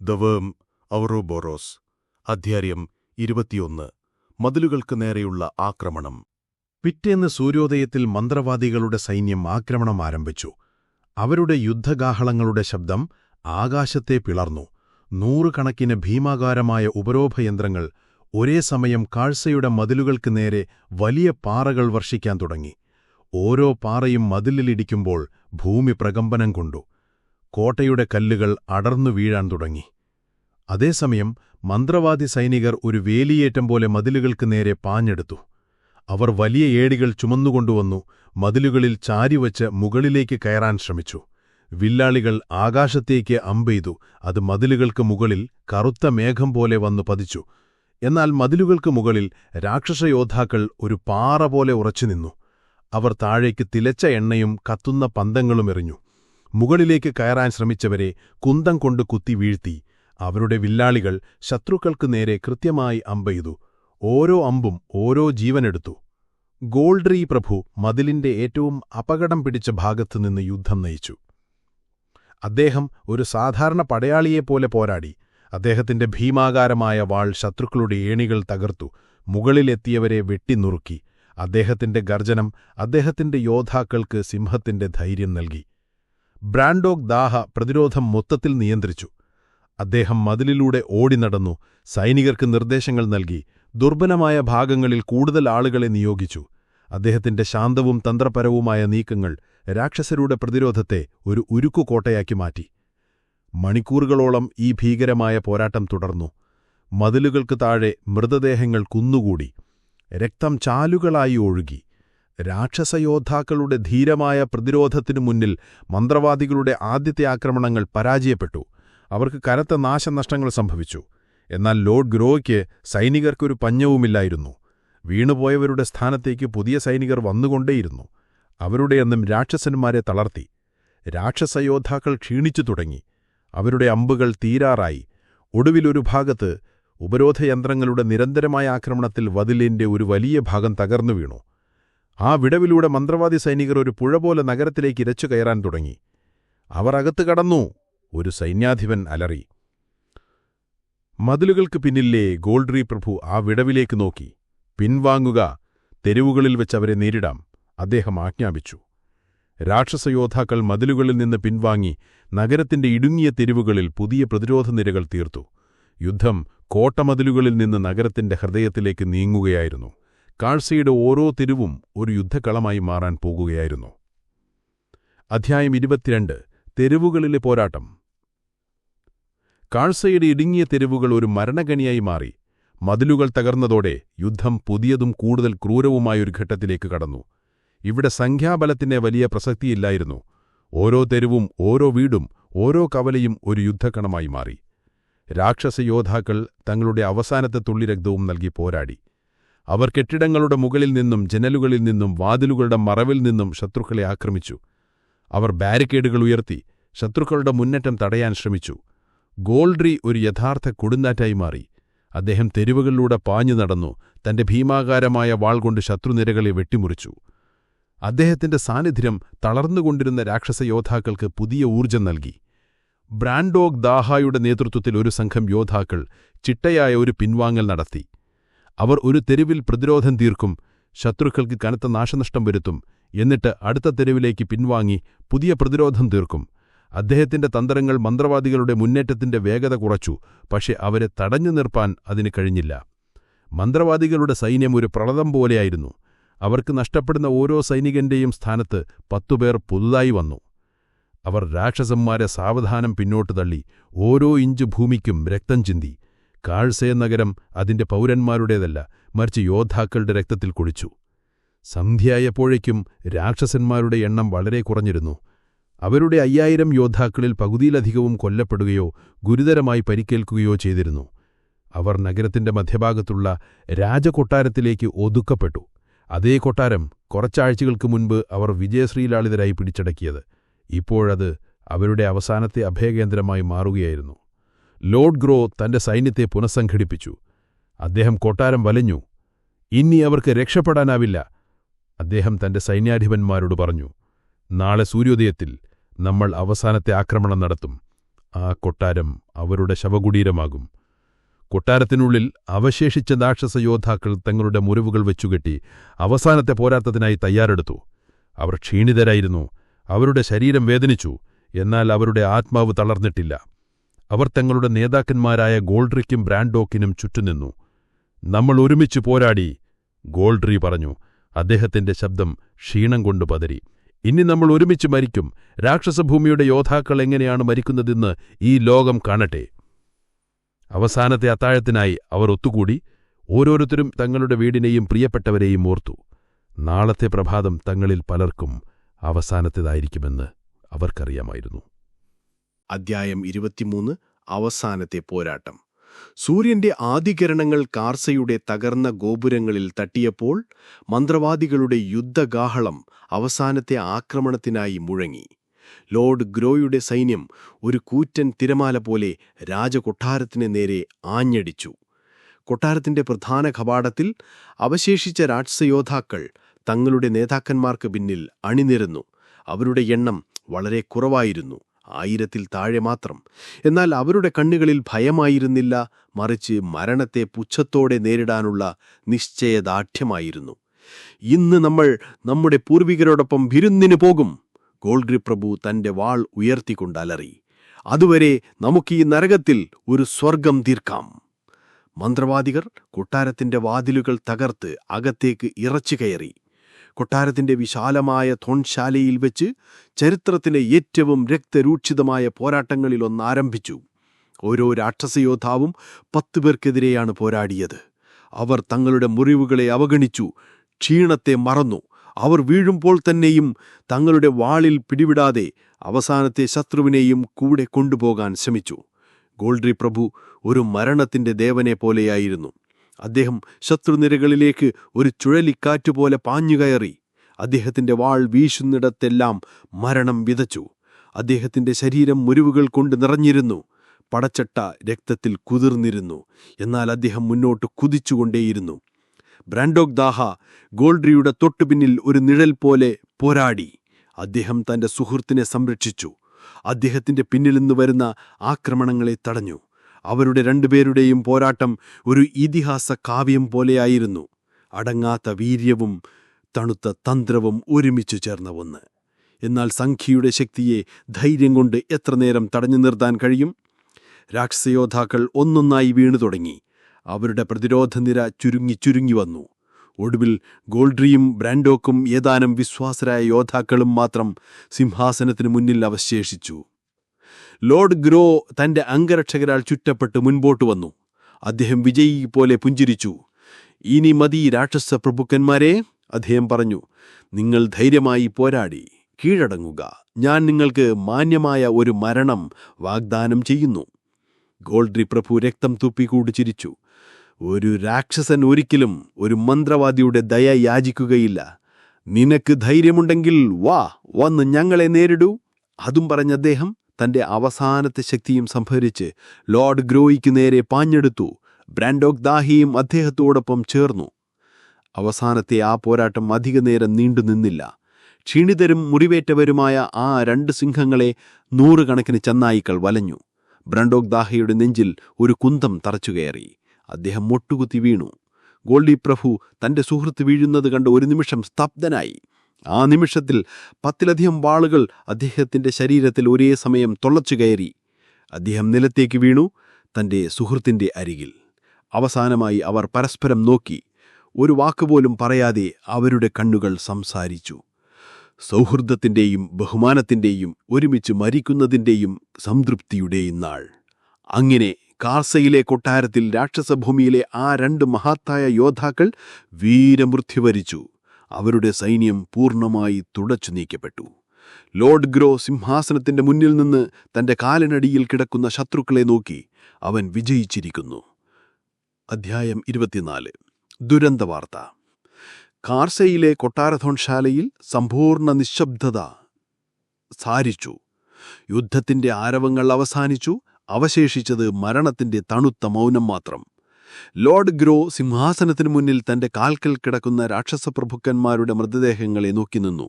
The വേം ഔറോബോറോസ് അധ്യായം 21 മതിലുകൾക്ക് നേരെയുള്ള ആക്രമണം. പിറ്റേന്ന് സൂര്യോദയത്തിൽ മന്ത്രവാദികളുടെ സൈന്യം ആക്രമണം ആരംഭിച്ചു. അവരുടെ യുദ്ധഗാഹളങ്ങളുടെ ശബ്ദം ആകാശത്തെ പിളർന്നു. നൂറുകണക്കിന് ഭീമാകാരമായ ഉപരോധയന്ത്രങ്ങൾ ഒരേ സമയം കാഴ്സയുടെ മതിലുകൾക്ക് നേരെ വലിയ പാറകൾ വർഷിക്കാൻ തുടങ്ങി. ഓരോ പാറയും മതിലിലിടിക്കുമ്പോൾ ഭൂമി പ്രകമ്പനം കൊണ്ടു. കോട്ടയുടെ കല്ലുകൾ അടർന്നു വീഴാൻ തുടങ്ങി. അതേസമയം മന്ത്രവാദി സൈനികർ ഒരു വേലിയേറ്റം പോലെ മതിലുകൾക്ക് നേരെ പാഞ്ഞെടുത്തു. അവർ വലിയ ഏടികൾ ചുമന്നുകൊണ്ടുവന്നു മതിലുകളിൽ ചാരിവച്ച് മുകളിലേക്ക് കയറാൻ ശ്രമിച്ചു. വില്ലാളികൾ ആകാശത്തേക്ക് അമ്പെയ്തു. അത് മതിലുകൾക്ക് മുകളിൽ കറുത്ത മേഘം പോലെ വന്നു പതിച്ചു. എന്നാൽ മതിലുകൾക്ക് മുകളിൽ രാക്ഷസയോദ്ധാക്കൾ ഒരു പാറ പോലെ ഉറച്ചുനിന്നു. അവർ താഴേക്ക് തിളച്ച എണ്ണയും കത്തുന്ന പന്തങ്ങളും എറിഞ്ഞു. മുകളിലേക്ക് കയറാൻ ശ്രമിച്ചവരെ കുന്തം കൊണ്ട് കുത്തി വീഴ്ത്തി. അവരുടെ വില്ലാളികൾ ശത്രുക്കൾക്ക് നേരെ കൃത്യമായി അമ്പെയ്തു. ഓരോ അമ്പും ഓരോ ജീവനെടുത്തു. ഗോൾഡ്രീ പ്രഭു മതിലിന്റെ ഏറ്റവും അപകടം പിടിച്ച ഭാഗത്തുനിന്ന് യുദ്ധം നയിച്ചു. അദ്ദേഹം ഒരു സാധാരണ പടയാളിയെപ്പോലെ പോരാടി. അദ്ദേഹത്തിന്റെ ഭീമാകാരമായ വാൾ ശത്രുക്കളുടെ ഏണികൾ തകർത്തു. മുകളിലെത്തിയവരെ വെട്ടിനുറുക്കി. അദ്ദേഹത്തിന്റെ ഗർജനം അദ്ദേഹത്തിന്റെ യോദ്ധാക്കൾക്ക് സിംഹത്തിന്റെ ധൈര്യം നൽകി. ബ്രാൻഡോഗ് ദാഹ പ്രതിരോധം മൊത്തത്തിൽ നിയന്ത്രിച്ചു. അദ്ദേഹം മതിലിലൂടെ ഓടിനടന്നു. സൈനികർക്ക് നിർദ്ദേശങ്ങൾ നൽകി. ദുർബലമായ ഭാഗങ്ങളിൽ കൂടുതൽ ആളുകളെ നിയോഗിച്ചു. അദ്ദേഹത്തിന്റെ ശാന്തവും തന്ത്രപരവുമായ നീക്കങ്ങൾ രാക്ഷസരുടെ പ്രതിരോധത്തെ ഒരു ഉരുക്കുകോട്ടയാക്കി മാറ്റി. മണിക്കൂറുകളോളം ഈ ഭീകരമായ പോരാട്ടം തുടർന്നു. മതിലുകൾക്ക് താഴെ മൃതദേഹങ്ങൾ കുന്നുകൂടി. രക്തം ചാലുകളായി ഒഴുകി. രാക്ഷസയോദ്ധാക്കളുടെ ധീരമായ പ്രതിരോധത്തിനു മുന്നിൽ മന്ത്രവാദികളുടെ ആദ്യത്തെ ആക്രമണങ്ങൾ പരാജയപ്പെട്ടു. അവർക്ക് കനത്ത നാശനഷ്ടങ്ങൾ സംഭവിച്ചു. എന്നാൽ ലോർഡ് ഗ്രോയ്ക്ക് സൈനികർക്കൊരു പഞ്ഞവുമില്ലായിരുന്നു. വീണുപോയവരുടെ സ്ഥാനത്തേക്ക് പുതിയ സൈനികർ വന്നുകൊണ്ടേയിരുന്നു. അവരുടെ എണ്ണം രാക്ഷസന്മാരെ തളർത്തി. രാക്ഷസയോദ്ധാക്കൾ ക്ഷീണിച്ചു തുടങ്ങി. അവരുടെ അമ്പുകൾ തീരാറായി. ഒടുവിലൊരു ഭാഗത്ത് ഉപരോധയന്ത്രങ്ങളുടെ നിരന്തരമായ ആക്രമണത്തിൽ വതിലിന്റെ ഒരു വലിയ ഭാഗം തകർന്നു വീണു. ആ വിടവിലൂടെ മന്ത്രവാദി സൈനികർ ഒരു പുഴ പോലെ നഗരത്തിലേക്ക് ഇരച്ചു കയറാൻ തുടങ്ങി. അവർ അകത്ത് കടന്നു, ഒരു സൈന്യാധിപൻ അലറി. മതിലുകൾക്ക് പിന്നിലെ ഗോൾഡ്രീ പ്രഭു ആ വിടവിലേക്ക് നോക്കി. പിൻവാങ്ങുക, തെരുവുകളിൽ വെച്ച് അവരെ നേരിടാം, അദ്ദേഹം ആജ്ഞാപിച്ചു. രാക്ഷസയോദ്ധാക്കൾ മതിലുകളിൽ നിന്ന് പിൻവാങ്ങി നഗരത്തിന്റെ ഇടുങ്ങിയ തെരുവുകളിൽ പുതിയ പ്രതിരോധ നിരകൾ തീർത്തു. യുദ്ധം കോട്ടമതിലുകളിൽ നിന്ന് നഗരത്തിന്റെ ഹൃദയത്തിലേക്ക് നീങ്ങുകയായിരുന്നു. കാഴ്സയുടെ ഓരോ തെരുവും ഒരു യുദ്ധക്കളമായി മാറാൻ പോകുകയായിരുന്നു. അധ്യായം 22 തെരുവുകളിലെ പോരാട്ടം. കാഴ്സയുടെ ഇടുങ്ങിയ തെരുവുകൾ ഒരു മരണഗണിയായി മാറി. മതിലുകൾ തകർന്നതോടെ യുദ്ധം പുതിയതും കൂടുതൽ ക്രൂരവുമായൊരു ഘട്ടത്തിലേക്ക് കടന്നു. ഇവിടെ സംഖ്യാബലത്തിന് വലിയ പ്രസക്തിയില്ലായിരുന്നു. ഓരോ തെരുവും ഓരോ വീടും ഓരോ കവലയും ഒരു യുദ്ധക്കണമായി മാറി. രാക്ഷസയോദ്ധാക്കൾ തങ്ങളുടെ അവസാനത്തെ തുള്ളി രക്തവും നൽകി പോരാടി. അവർ കെട്ടിടങ്ങളുടെ മുകളിൽ നിന്നും ജനലുകളിൽ നിന്നും വാതിലുകളുടെ മറവിൽ നിന്നും ശത്രുക്കളെ ആക്രമിച്ചു. അവർ ബാരിക്കേഡുകൾ ഉയർത്തി ശത്രുക്കളുടെ മുന്നേറ്റം തടയാൻ ശ്രമിച്ചു. ഗോൾഡ്രീ ഒരു യഥാർത്ഥ കൊടുങ്കാറ്റായി മാറി. അദ്ദേഹം തെരുവുകളിലൂടെ പാഞ്ഞു നടന്നു. തന്റെ ഭീമാകാരമായ വാൾ കൊണ്ട് ശത്രുനിരകളെ വെട്ടിമുറിച്ചു. അദ്ദേഹത്തിന്റെ സാന്നിധ്യം തളർന്നുകൊണ്ടിരുന്ന രാക്ഷസയോദ്ധാക്കൾക്ക് പുതിയ ഊർജ്ജം നൽകി. ബ്രാൻഡോഗ് ദാഹായുടെ നേതൃത്വത്തിൽ ഒരു സംഘം യോദ്ധാക്കൾ ചിട്ടയായ ഒരു പിൻവാങ്ങൽ നടത്തി. അവർ ഒരു തെരുവിൽ പ്രതിരോധം തീർക്കും, ശത്രുക്കൾക്ക് കനത്ത നാശനഷ്ടം വരുത്തും, എന്നിട്ട് അടുത്ത തെരുവിലേക്ക് പിൻവാങ്ങി പുതിയ പ്രതിരോധം തീർക്കും. അദ്ദേഹത്തിന്റെ തന്ത്രങ്ങൾ മന്ത്രവാദികളുടെ മുന്നേറ്റത്തിന്റെ വേഗത കുറച്ചു. പക്ഷെ അവരെ തടഞ്ഞു നിർപ്പാൻ അതിന് കഴിഞ്ഞില്ല. മന്ത്രവാദികളുടെ സൈന്യം ഒരു പ്രളയം പോലെയായിരുന്നു. അവർക്ക് നഷ്ടപ്പെടുന്ന ഓരോ സൈനികന്റെയും സ്ഥാനത്ത് 10 പേർ പുതുതായി വന്നു. അവർ രാക്ഷസന്മാരെ സാവധാനം പിന്നോട്ട് തള്ളി. ഓരോ ഇഞ്ച് ഭൂമിക്കും രക്തം ചിന്തി. കാഴ്സയ നഗരം അതിന്റെ പൗരന്മാരുടേതല്ല, മറിച്ച് യോദ്ധാക്കളുടെ രക്തത്തിൽ കുളിച്ചു. സന്ധ്യയായപ്പോഴേക്കും രാക്ഷസന്മാരുടെ എണ്ണം വളരെ കുറഞ്ഞിരുന്നു. അവരുടെ 5000 യോദ്ധാക്കളിൽ പകുതിയിലധികവും കൊല്ലപ്പെടുകയോ ഗുരുതരമായി പരിക്കേൽക്കുകയോ ചെയ്തിരുന്നു. അവർ നഗരത്തിന്റെ മധ്യഭാഗത്തുള്ള രാജകൊട്ടാരത്തിലേക്ക് ഒതുക്കപ്പെട്ടു. അതേ കൊട്ടാരം കുറച്ചാഴ്ചകൾക്ക് മുൻപ് അവർ വിജയശ്രീലാളിതരായി പിടിച്ചടക്കിയത്. ഇപ്പോഴത് അവരുടെ അവസാനത്തെ അഭയകേന്ദ്രമായി മാറുകയായിരുന്നു. ലോർഡ് ഗ്രോ തന്റെ സൈന്യത്തെ പുനഃസംഘടിപ്പിച്ചു. അദ്ദേഹം കൊട്ടാരം വലഞ്ഞു. ഇനി അവർക്ക് രക്ഷപ്പെടാനാവില്ല. അദ്ദേഹം തന്റെ സൈന്യാധിപന്മാരോട് പറഞ്ഞു, നാളെ സൂര്യോദയത്തിൽ നമ്മൾ അവസാനത്തെ ആക്രമണം നടത്തും. ആ കൊട്ടാരം അവരുടെ ശവകുടീരമാകും. കൊട്ടാരത്തിനുള്ളിൽ അവശേഷിച്ച രാക്ഷസയോദ്ധാക്കൾ തങ്ങളുടെ മുറിവുകൾ വെച്ചുകെട്ടി അവസാനത്തെ പോരാട്ടത്തിനായി തയ്യാറെടുത്തു. അവർ ക്ഷീണിതരായിരുന്നു, അവരുടെ ശരീരം വേദനിച്ചു, എന്നാൽ അവരുടെ ആത്മാവ് തളർന്നിട്ടില്ല. അവർ തങ്ങളുടെ നേതാക്കന്മാരായ ഗോൾഡ്രിക്കും ബ്രാൻഡോക്കിനും ചുറ്റുനിന്നു. നമ്മൾ ഒരുമിച്ച് പോരാടി, ഗോൾഡ്രി പറഞ്ഞു. അദ്ദേഹത്തിന്റെ ശബ്ദം ക്ഷീണം കൊണ്ട് പതറി. ഇനി നമ്മൾ ഒരുമിച്ച് മരിക്കും. രാക്ഷസഭൂമിയുടെ യോദ്ധാക്കൾ എങ്ങനെയാണ് മരിക്കുന്നതെന്ന് ഈ ലോകം കാണട്ടെ. അവസാനത്തെ അത്താഴത്തിനായി അവർ ഒത്തുകൂടി. ഓരോരുത്തരും തങ്ങളുടെ വീടിനെയും പ്രിയപ്പെട്ടവരെയും ഓർത്തു. നാളത്തെ പ്രഭാതം തങ്ങളിൽ പലർക്കും അവസാനത്തേതായിരിക്കുമെന്ന് അവർക്കറിയാമായിരുന്നു. അദ്ധ്യായം 23. അവസാനത്തെ പോരാട്ടം. സൂര്യന്റെ ആദികിരണങ്ങൾ കാർസയുടെ തകർന്ന ഗോപുരങ്ങളിൽ തട്ടിയപ്പോൾ മന്ത്രവാദികളുടെ യുദ്ധഗാഹളം അവസാനത്തെ ആക്രമണത്തിനായി മുഴങ്ങി. ലോർഡ് ഗ്രോയുടെ സൈന്യം ഒരു കൂറ്റൻ തിരമാല പോലെ രാജകൊട്ടാരത്തിന് നേരെ ആഞ്ഞടിച്ചു. കൊട്ടാരത്തിന്റെ പ്രധാന കവാടത്തിൽ അവശേഷിച്ച രാക്ഷസയോദ്ധാക്കൾ തങ്ങളുടെ നേതാക്കന്മാർക്ക് പിന്നിൽ അണിനിരന്നു. അവരുടെ എണ്ണം വളരെ കുറവായിരുന്നു, 1000-ൽ താഴെ മാത്രം. എന്നാൽ അവരുടെ കണ്ണുകളിൽ ഭയമായിരുന്നില്ല, മറിച്ച് മരണത്തെ പുച്ഛത്തോടെ നേരിടാനുള്ള നിശ്ചയദാർഢ്യമായിരുന്നു. ഇന്ന് നമ്മൾ നമ്മുടെ പൂർവികരോടൊപ്പം വിരുന്നിന് പോകും, ഗോൾഡ്രി പ്രഭു തന്റെ വാൾ ഉയർത്തിക്കൊണ്ടലറി. അതുവരെ നമുക്ക് ഈ നരകത്തിൽ ഒരു സ്വർഗം തീർക്കാം. മന്ത്രവാദികർ കൊട്ടാരത്തിന്റെ വാതിലുകൾ തകർത്ത് അകത്തേക്ക് ഇറച്ചുകയറി. കൊട്ടാരത്തിന്റെ വിശാലമായ തോൺശാലയിൽ വെച്ച് ചരിത്രത്തിലെ ഏറ്റവും രക്തരൂക്ഷിതമായ പോരാട്ടങ്ങളിലൊന്നാരംഭിച്ചു. ഓരോ രാക്ഷസയോദ്ധാവും 10 പേർക്കെതിരെയാണ് പോരാടിയത്. അവർ തങ്ങളുടെ മുറിവുകളെ അവഗണിച്ചു, ക്ഷീണത്തെ മറന്നു. അവർ വീഴുമ്പോൾ തന്നെയും തങ്ങളുടെ വാളിൽ പിടിവിടാതെ അവസാനത്തെ ശത്രുവിനെയും കൂടെ കൊണ്ടുപോകാൻ ശ്രമിച്ചു. ഗോൾഡ്രി പ്രഭു ഒരു മരണത്തിന്റെ ദേവനെ പോലെയായിരുന്നു. അദ്ദേഹം ശത്രുനിരകളിലേക്ക് ഒരു ചുഴലിക്കാറ്റുപോലെ പാഞ്ഞുകയറി. അദ്ദേഹത്തിന്റെ വാൾ വീശുന്നിടത്തെല്ലാം മരണം വിതച്ചു. അദ്ദേഹത്തിന്റെ ശരീരം മുറിവുകൾ കൊണ്ട് നിറഞ്ഞിരുന്നു. പടച്ചട്ട രക്തത്തിൽ കുതിർന്നിരുന്നു. എന്നാൽ അദ്ദേഹം മുന്നോട്ട് കുതിച്ചുകൊണ്ടേയിരുന്നു. ബ്രാൻഡോക് ദാഹ ഗോൾഡ്രിയുടെ തൊട്ടുപിന്നിൽ ഒരു നിഴൽ പോലെ പോരാടി. അദ്ദേഹം തന്റെ സുഹൃത്തിനെ സംരക്ഷിച്ചു. അദ്ദേഹത്തിന്റെ പിന്നിൽ നിന്ന് വരുന്ന ആക്രമണങ്ങളെ തടഞ്ഞു. അവരുടെ രണ്ടുപേരുടെയും പോരാട്ടം ഒരു ഇതിഹാസ കാവ്യം പോലെയായിരുന്നു. അടങ്ങാത്ത വീര്യവും തണുത്ത തന്ത്രവും ഒരുമിച്ചു ചേർന്ന ഒന്ന്. എന്നാൽ സംഖ്യയുടെ ശക്തിയെ ധൈര്യം കൊണ്ട് എത്ര നേരം തടഞ്ഞു നിർത്താൻ കഴിയും? രാക്ഷസയോദ്ധാക്കൾ ഒന്നൊന്നായി വീണു തുടങ്ങി. അവരുടെ പ്രതിരോധനിര ചുരുങ്ങി വന്നു. ഒടുവിൽ ഗോൾഡ്രിയും ബ്രാൻഡോക്കും ഏതാനും വിശ്വാസരായ യോദ്ധാക്കളും മാത്രം സിംഹാസനത്തിനു മുന്നിൽ അവശേഷിച്ചു. ലോർഡ് ഗ്രോ തന്റെ അംഗരക്ഷകരാൽ ചുറ്റപ്പെട്ട് മുൻപോട്ട് വന്നു. അദ്ദേഹം വിജയി പോലെ പുഞ്ചിരിച്ചു. ഇനി മതി രാക്ഷസ പ്രഭുക്കന്മാരെ, അദ്ദേഹം പറഞ്ഞു. നിങ്ങൾ ധൈര്യമായി പോരാടി കീഴടങ്ങുക. ഞാൻ നിങ്ങൾക്ക് മാന്യമായ ഒരു മരണം വാഗ്ദാനം ചെയ്യുന്നു. ഗോൾഡ്രി പ്രഭു രക്തം തുപ്പിക്കൂടി ചിരിച്ചു. ഒരു രാക്ഷസൻ ഒരിക്കലും ഒരു മന്ത്രവാദിയുടെ ദയ യാചിക്കുകയില്ല. നിനക്ക് ധൈര്യമുണ്ടെങ്കിൽ വന്ന് ഞങ്ങളെ നേരിടൂ. അതും പറഞ്ഞ അദ്ദേഹം തന്റെ അവസാനത്തെ ശക്തിയും സംഭരിച്ച് ലോർഡ് ഗ്രോയ്ക്ക് നേരെ പാഞ്ഞെടുത്തു. ബ്രാൻഡോക് ദാഹിയും അദ്ദേഹത്തോടൊപ്പം ചേർന്നു. അവസാനത്തെ ആ പോരാട്ടം അധികനേരം നീണ്ടുനിന്നില്ല. ക്ഷീണിതരും മുറിവേറ്റവരുമായ ആ 2 സിംഹങ്ങളെ 100 കണക്കിന് ചെന്നായ്ക്കൾ വലഞ്ഞു. ബ്രാൻഡോക് ദാഹയുടെ നെഞ്ചിൽ ഒരു കുന്തം തറച്ചുകയറി. അദ്ദേഹം മുട്ടുകുത്തി വീണു. ഗോൾഡ്രി പ്രഭു തന്റെ സുഹൃത്ത് വീഴുന്നത് കണ്ട് ഒരു നിമിഷം സ്തബ്ധനായി. ആ നിമിഷത്തിൽ 10-ലധികം വാളുകൾ അദ്ദേഹത്തിന്റെ ശരീരത്തിൽ ഒരേ സമയം തുളച്ചുകയറി. അദ്ദേഹം നിലത്തേക്ക് വീണു, തന്റെ സുഹൃത്തിന്റെ അരികിൽ. അവസാനമായി അവർ പരസ്പരം നോക്കി. ഒരു വാക്കുപോലും പറയാതെ അവരുടെ കണ്ണുകൾ സംസാരിച്ചു. സൗഹൃദത്തിന്റെയും ബഹുമാനത്തിന്റെയും ഒരുമിച്ച് മരിക്കുന്നതിന്റെയും സംതൃപ്തിയുടെയും നാൾ. അങ്ങനെ കാർസയിലെ കൊട്ടാരത്തിൽ രാക്ഷസഭൂമിയിലെ ആ 2 മഹത്തായ യോദ്ധാക്കൾ വീരമൃത്യു വരിച്ചു. അവരുടെ സൈന്യം പൂർണ്ണമായി തുടച്ചു നീക്കപ്പെട്ടു. ലോർഡ് ഗ്രോ സിംഹാസനത്തിന്റെ മുന്നിൽ നിന്ന് തന്റെ കാലിനടിയിൽ കിടക്കുന്ന ശത്രുക്കളെ നോക്കി. അവൻ വിജയിച്ചിരിക്കുന്നു. അധ്യായം 24. ദുരന്തവാർത്ത. കാർസയിലെ കൊട്ടാരധോൺശാലയിൽ സമ്പൂർണ്ണ നിശബ്ദത സാരിച്ചു. യുദ്ധത്തിന്റെ ആരവങ്ങൾ അവസാനിച്ചു. അവശേഷിച്ചത് മരണത്തിന്റെ തണുത്ത മൗനം മാത്രം. ലോർഡ് ഗ്രോ സിംഹാസനത്തിനു മുന്നിൽ തന്റെ കാൽക്കൽ കിടക്കുന്ന രാക്ഷസപ്രഭുക്കന്മാരുടെ മൃതദേഹങ്ങളെ നോക്കി നിന്നു.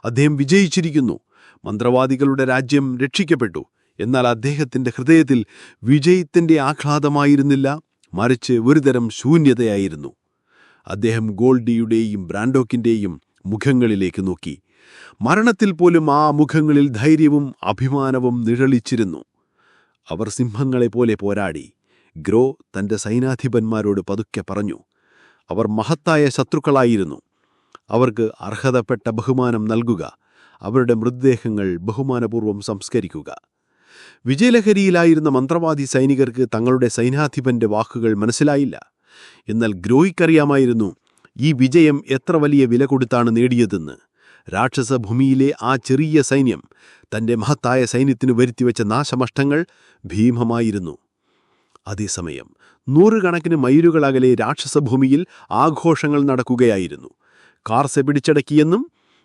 അദ്ദേഹം വിജയിച്ചിരിക്കുന്നു. മന്ത്രവാദികളുടെ രാജ്യം രക്ഷിക്കപ്പെട്ടു. എന്നാൽ അദ്ദേഹത്തിന്റെ ഹൃദയത്തിൽ വിജയത്തിന്റെ ആഹ്ലാദമായിരുന്നില്ല, മറിച്ച് ഒരുതരം ശൂന്യതയായിരുന്നു. അദ്ദേഹം ഗോൾഡിയുടെയും ബ്രാൻഡോക്കിന്റെയും മുഖങ്ങളിലേക്ക് നോക്കി. മരണത്തിൽ പോലും ആ മുഖങ്ങളിൽ ധൈര്യവും അഭിമാനവും നിഴലിച്ചിരുന്നു. അവർ സിംഹങ്ങളെപ്പോലെ പോരാടി. ഗ്രോ തന്റെ സൈനാധിപന്മാരോട് പതുക്കെ പറഞ്ഞു. അവർ മഹത്തായ ശത്രുക്കളായിരുന്നു. അവർക്ക് അർഹതപ്പെട്ട ബഹുമാനം നൽകുക, അവരുടെ മൃതദേഹങ്ങൾ ബഹുമാനപൂർവ്വം സംസ്കരിക്കുക. വിജയലഹരിയിലായിരുന്ന മന്ത്രവാദി സൈനികർക്ക് തങ്ങളുടെ സൈനാധിപന്റെ വാക്കുകൾ മനസ്സിലായില്ല. എന്നാൽ ഗ്രോയ്ക്കറിയാമായിരുന്നു ഈ വിജയം എത്ര വലിയ വില കൊടുത്താണ് നേടിയതെന്ന്. രാക്ഷസഭൂമിയിലെ ആ ചെറിയ സൈന്യം തന്റെ മഹത്തായ സൈന്യത്തിനു വരുത്തിവെച്ച നാശനഷ്ടങ്ങൾ ഭീമമായിരുന്നു. അതേസമയം 100 കണക്കിന് മൈലുകളകലെ രാക്ഷസഭൂമിയിൽ ആഘോഷങ്ങൾ നടക്കുകയായിരുന്നു. കാർസെ പിടിച്ചടക്കിയെന്നും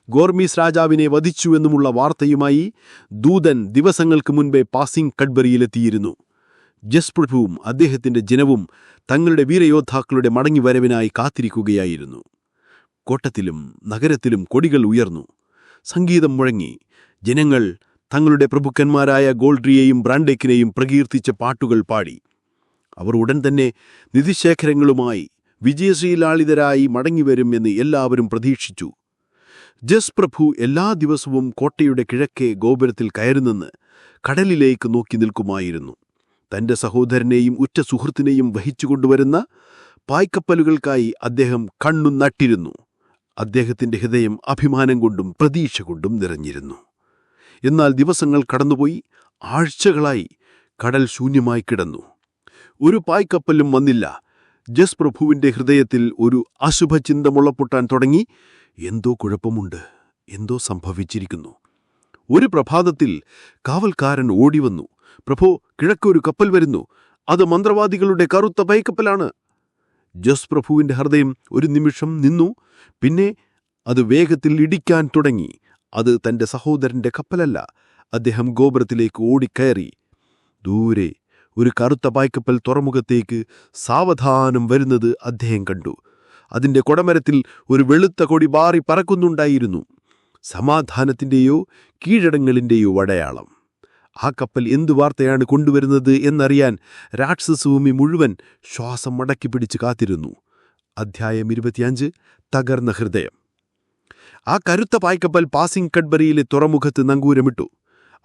ഗോർമീസ് രാജാവിനെ വധിച്ചുവെന്നുമുള്ള വാർത്തയുമായി ദൂതൻ ദിവസങ്ങൾക്ക് മുൻപേ പാസിംഗ് കഡ്ബറിയിലെത്തിയിരുന്നു. ജസ്പ്രഭുവും അദ്ദേഹത്തിന്റെ ജനവും തങ്ങളുടെ വീരയോദ്ധാക്കളുടെ മടങ്ങിവരവിനായി കാത്തിരിക്കുകയായിരുന്നു. കോട്ടത്തിലും നഗരത്തിലും കൊടികൾ ഉയർന്നു, സംഗീതം മുഴങ്ങി. ജനങ്ങൾ തങ്ങളുടെ പ്രഭുക്കന്മാരായ ഗോൾഡ്രിയെയും ബ്രാൻഡേക്കിനെയും പ്രകീർത്തിച്ച പാട്ടുകൾ പാടി. അവർ ഉടൻ തന്നെ നിധിശേഖരങ്ങളുമായി വിജയശ്രീലാളിതരായി മടങ്ങിവരും എന്ന് എല്ലാവരും പ്രതീക്ഷിച്ചു. ജസ്പ്രഭു എല്ലാ ദിവസവും കോട്ടയുടെ കിഴക്കേ ഗോപുരത്തിൽ കയറുനിന്ന് കടലിലേക്ക് നോക്കി നിൽക്കുമായിരുന്നു. തന്റെ സഹോദരനെയും ഉറ്റ സുഹൃത്തിനെയും വഹിച്ചുകൊണ്ടുവരുന്ന പായ്ക്കപ്പലുകൾക്കായി അദ്ദേഹം കണ്ണു നട്ടിരുന്നു. അദ്ദേഹത്തിന്റെ ഹൃദയം അഭിമാനം കൊണ്ടും പ്രതീക്ഷ കൊണ്ടും നിറഞ്ഞിരുന്നു. എന്നാൽ ദിവസങ്ങൾ കടന്നുപോയി. ആഴ്ചകളായി കടൽ ശൂന്യമായി കിടന്നു. ഒരു പായ്ക്കപ്പലും വന്നില്ല. ജസ്പ്രഭുവിന്റെ ഹൃദയത്തിൽ ഒരു അശുഭചിന്ത മുളപ്പൊട്ടാൻ തുടങ്ങി. എന്തോ കുഴപ്പമുണ്ട്, എന്തോ സംഭവിച്ചിരിക്കുന്നു. ഒരു പ്രഭാതത്തിൽ കാവൽക്കാരൻ ഓടിവന്നു. പ്രഭോ, കിഴക്കൊരു കപ്പൽ വരുന്നു. അത് മന്ത്രവാദികളുടെ കറുത്ത പായ്ക്കപ്പലാണ്. ജസ്പ്രഭുവിന്റെ ഹൃദയം ഒരു നിമിഷം നിന്നു. പിന്നെ അത് വേഗത്തിൽ ഇടിക്കാൻ തുടങ്ങി. അത് തന്റെ സഹോദരന്റെ കപ്പലല്ല. അദ്ദേഹം ഗോപുരത്തിലേക്ക് ഓടിക്കയറി. ദൂരെ ഒരു കറുത്ത പായ്ക്കപ്പൽ തുറമുഖത്തേക്ക് സാവധാനം വരുന്നത് അദ്ദേഹം കണ്ടു. അതിന്റെ കൊടമരത്തിൽ ഒരു വെളുത്ത കൊടി പാറി പറക്കുന്നുണ്ടായിരുന്നു. സമാധാനത്തിന്റെയോ കീഴടങ്ങളിന്റെയോ അടയാളം. ആ കപ്പൽ എന്തു വാർത്തയാണ് കൊണ്ടുവരുന്നത് എന്നറിയാൻ രാക്ഷസഭൂമി മുഴുവൻ ശ്വാസം മടക്കി പിടിച്ച് കാത്തിരുന്നു. അധ്യായം 25. തകർന്ന ഹൃദയം. ആ കരുത്ത പായ്ക്കപ്പൽ പാസിംഗ് കഡ്ബറിയിലെ തുറമുഖത്ത് നങ്കൂരമിട്ടു.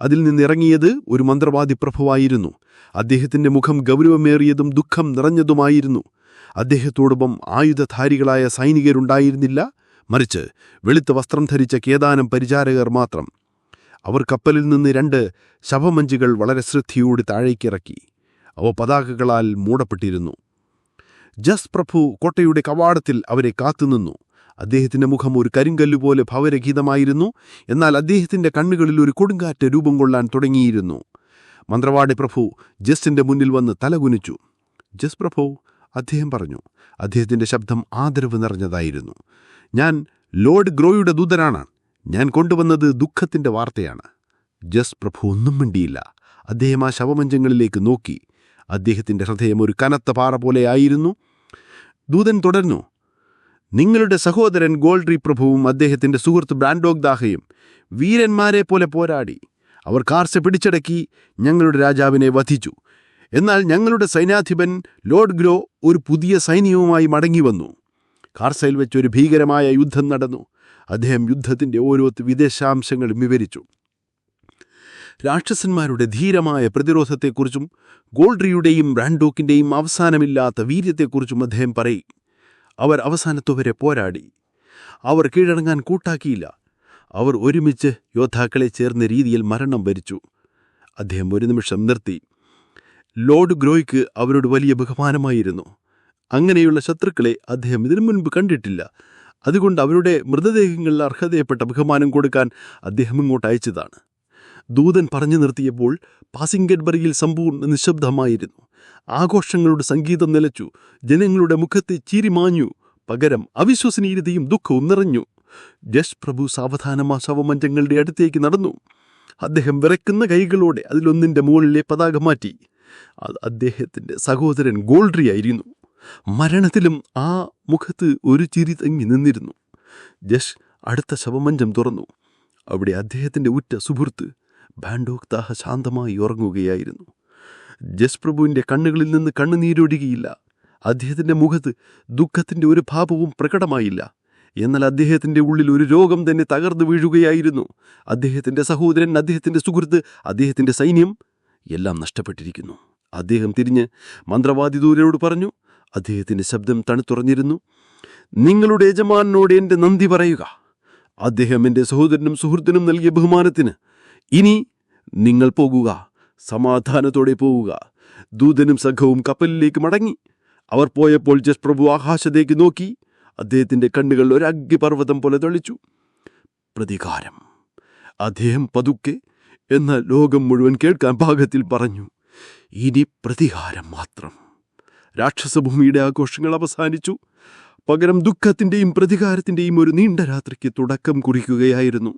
അതിൽ നിന്നിറങ്ങിയത് ഒരു മന്ത്രവാദി പ്രഭുവായിരുന്നു. അദ്ദേഹത്തിന്റെ മുഖം ഗൗരവമേറിയതും ദുഃഖം നിറഞ്ഞതുമായിരുന്നു. അദ്ദേഹത്തോടൊപ്പം ആയുധധാരികളായ സൈനികരുണ്ടായിരുന്നില്ല, മറിച്ച് വെളുത്ത വസ്ത്രം ധരിച്ച ഏതാനും പരിചാരകർ മാത്രം. അവർ കപ്പലിൽ നിന്ന് 2 ശവമഞ്ചുകൾ വളരെ ശ്രദ്ധയോടെ താഴേക്കിറക്കി. അവ പതാകകളാൽ മൂടപ്പെട്ടിരുന്നു. ജസ്പ്രഭു കോട്ടയുടെ കവാടത്തിൽ അവരെ കാത്തുനിന്നു. അദ്ദേഹത്തിന്റെ മുഖം ഒരു കരിങ്കല്ലുപോലെ ഭവരഹിതമായിരുന്നു. എന്നാൽ അദ്ദേഹത്തിന്റെ കണ്ണുകളിൽ ഒരു കൊടുങ്കാറ്റ് രൂപം കൊള്ളാൻ തുടങ്ങിയിരുന്നു. മന്ത്രവാടി പ്രഭു ജസ്റ്റിന്റെ മുന്നിൽ വന്ന് തലകുനിച്ചു. ജസ് പ്രഭു, അദ്ദേഹം പറഞ്ഞു. അദ്ദേഹത്തിന്റെ ശബ്ദം ആദരവ് നിറഞ്ഞതായിരുന്നു. ഞാൻ ലോർഡ് ഗ്രോയുടെ ദൂതനാണ്. ഞാൻ കൊണ്ടുവന്നത് ദുഃഖത്തിന്റെ വാർത്തയാണ്. ജസ് പ്രഭു ഒന്നും മിണ്ടിയില്ല. അദ്ദേഹം ആ ശവമഞ്ചങ്ങളിലേക്ക് നോക്കി. അദ്ദേഹത്തിന്റെ ഹൃദയം ഒരു കനത്ത പാറ പോലെയായിരുന്നു. ദൂതൻ തുടർന്നു. നിങ്ങളുടെ സഹോദരൻ ഗോൾഡ്രി പ്രഭുവും അദ്ദേഹത്തിന്റെ സുഹൃത്ത് ബ്രാൻഡോക് ദാഹയും വീരന്മാരെ പോലെ പോരാടി. അവർ കാർസെ പിടിച്ചടക്കി ഞങ്ങളുടെ രാജാവിനെ വധിച്ചു. എന്നാൽ ഞങ്ങളുടെ സൈന്യാധിപൻ ലോർഡ് ഗ്രോ ഒരു പുതിയ സൈന്യവുമായി മടങ്ങിവന്നു. കാർസയിൽ വെച്ചൊരു ഭീകരമായ യുദ്ധം നടന്നു. അദ്ദേഹം യുദ്ധത്തിന്റെ ഓരോ വിദേശാംശങ്ങളും വിവരിച്ചു. രാക്ഷസന്മാരുടെ ധീരമായ പ്രതിരോധത്തെക്കുറിച്ചും ഗോൾഡ്രിയുടെയും ബ്രാൻഡോക്കിന്റെയും അവസാനമില്ലാത്ത വീര്യത്തെക്കുറിച്ചും അദ്ദേഹം പറയും. അവർ അവസാനത്തുവരെ പോരാടി. അവർ കീഴടങ്ങാൻ കൂട്ടാക്കിയില്ല. അവർ ഒരുമിച്ച് യോദ്ധാക്കളെ ചേർന്ന രീതിയിൽ മരണം വരിച്ചു. അദ്ദേഹം ഒരു നിമിഷം നിർത്തി. ലോർഡ് ഗ്രോയ്ക്ക് അവരോട് വലിയ ബഹുമാനമായിരുന്നു. അങ്ങനെയുള്ള ശത്രുക്കളെ അദ്ദേഹം ഇതിനു മുൻപ് കണ്ടിട്ടില്ല. അതുകൊണ്ട് അവരുടെ മൃതദേഹങ്ങളിൽ അർഹതയപ്പെട്ട ബഹുമാനം കൊടുക്കാൻ അദ്ദേഹം ഇങ്ങോട്ട് അയച്ചതാണ്. ദൂതൻ പറഞ്ഞു നിർത്തിയപ്പോൾ പാസിംഗ് കഡ്ബറിയിൽ സമ്പൂർണ്ണ നിശബ്ദമായിരുന്നു. ആഘോഷങ്ങളുടെ സംഗീതം നിലച്ചു. ജനങ്ങളുടെ മുഖത്തെ ചിരിമാഞ്ഞു. പകരം അവിശ്വസനീയതയും ദുഃഖവും നിറഞ്ഞു. ജസ് പ്രഭു സാവധാനം ആ ശവമഞ്ചങ്ങളുടെ അടുത്തേക്ക് നടന്നു. അദ്ദേഹം വിറയ്ക്കുന്ന കൈകളോടെ അതിലൊന്നിന്റെ മുകളിലെ പതാക മാറ്റി. അത് അദ്ദേഹത്തിന്റെ സഹോദരൻ ഗോൾഡ്രിയായിരുന്നു. മരണത്തിലും ആ മുഖത്ത് ഒരു ചിരി തങ്ങി നിന്നിരുന്നു. ജസ് അടുത്ത ശവമഞ്ചം തുറന്നു. അവിടെ അദ്ദേഹത്തിന്റെ ഉറ്റ സുഹൃത്ത് ബാൻഡോക് താഹ ശാന്തമായി ഉറങ്ങുകയായിരുന്നു. ജസ്പ്രഭുവിൻ്റെ കണ്ണുകളിൽ നിന്ന് കണ്ണുനീരൊഴുകിയില്ല. അദ്ദേഹത്തിൻ്റെ മുഖത്ത് ദുഃഖത്തിൻ്റെ ഒരു ഭാവവും പ്രകടമായില്ല. എന്നാൽ അദ്ദേഹത്തിൻ്റെ ഉള്ളിൽ ഒരു രോഗം തന്നെ തകർന്നു വീഴുകയായിരുന്നു. അദ്ദേഹത്തിൻ്റെ സഹോദരൻ, അദ്ദേഹത്തിൻ്റെ സുഹൃത്ത്, അദ്ദേഹത്തിൻ്റെ സൈന്യം എല്ലാം നഷ്ടപ്പെട്ടിരിക്കുന്നു. അദ്ദേഹം തിരിഞ്ഞ് മന്ത്രവാദിദൂതരോട് പറഞ്ഞു. അദ്ദേഹത്തിൻ്റെ ശബ്ദം തണുത്തുറഞ്ഞിരുന്നു. നിങ്ങളുടെ യജമാനോട് എൻ്റെ നന്ദി പറയുക. അദ്ദേഹം എൻ്റെ സഹോദരനും സുഹൃത്തിനും നൽകിയ ബഹുമാനത്തിന്. ഇനി നിങ്ങൾ പോകുക, സമാധാനത്തോടെ പോവുക. ദൂതനും സംഘവും കപ്പലിലേക്ക് മടങ്ങി. അവർ പോയപ്പോൾ ജസ്പ്രഭു ആകാശത്തേക്ക് നോക്കി. അദ്ദേഹത്തിൻ്റെ കണ്ണുകൾ ഒരു അഗ്നിപർവ്വതം പോലെ തെളിച്ചു. പ്രതികാരം. അദ്ദേഹം പതുക്കെ, എന്നാൽ ലോകം മുഴുവൻ കേൾക്കാൻ പാകത്തിൽ പറഞ്ഞു, ഇനി പ്രതികാരം മാത്രം. രാക്ഷസഭൂമിയുടെ ആഘോഷങ്ങൾ അവസാനിച്ചു. പകരം ദുഃഖത്തിൻ്റെയും പ്രതികാരത്തിൻ്റെയും ഒരു നീണ്ട രാത്രിക്ക് തുടക്കം കുറിക്കുകയായിരുന്നു.